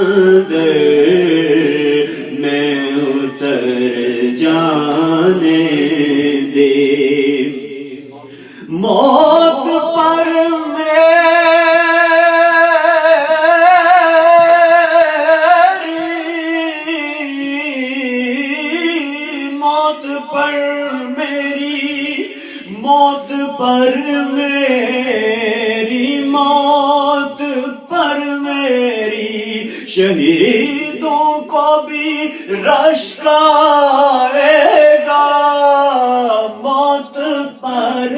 اندر میں اتر جانے دے، موت پر موت پر میری، موت پر میری، شہیدوں کو بھی رشک آئے گا، موت پر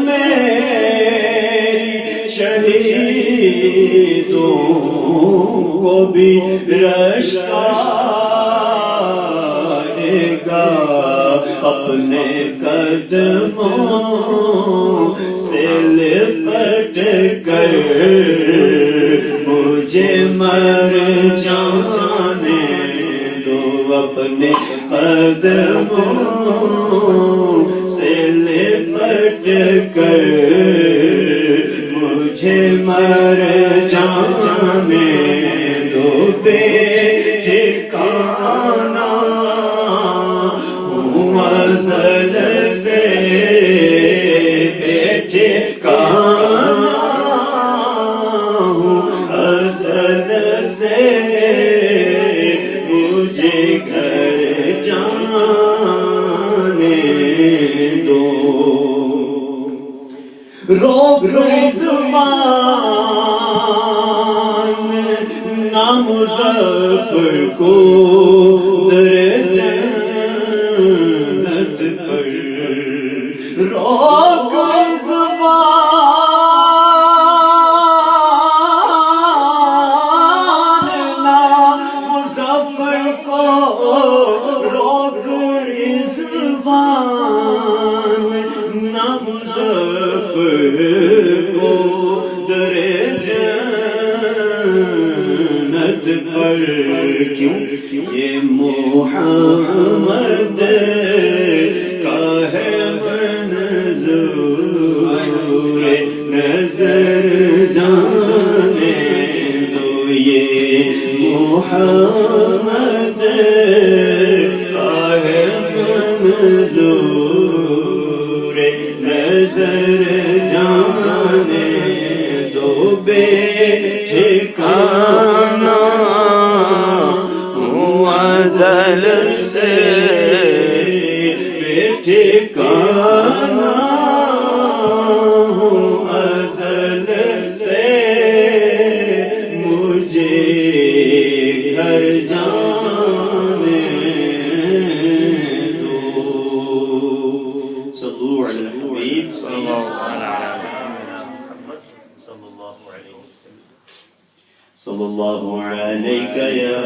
میری، شہیدوں کو بھی رشک آئے گا، اپنے قدموں سے لپٹ کر مجھے مر جانے دو، اپنے قدموں سے لپٹ کر مجھے مر جانے دو، بے ٹھکانہ ازل سے، بے ٹھکانہ ازل سے، مجھے گھر جانے دو، روک زبان نام مظفر کو در جنت پر، روک زبان نام مظفر کو، روک زبان نام مظفر کو در جنت پر، کیوں یہ محمد کا ہے منظور نظر جانے دو، یہ محمد کا ہے منظور نظر جانے دو، بے ٹھکانہ ازل سے، بے ٹھکانہ ازل سے، مجھے گھر جانے دو، صلو علی الحبیب صلی اللہ علیہ وسلم، صلی اللہ علیہ یا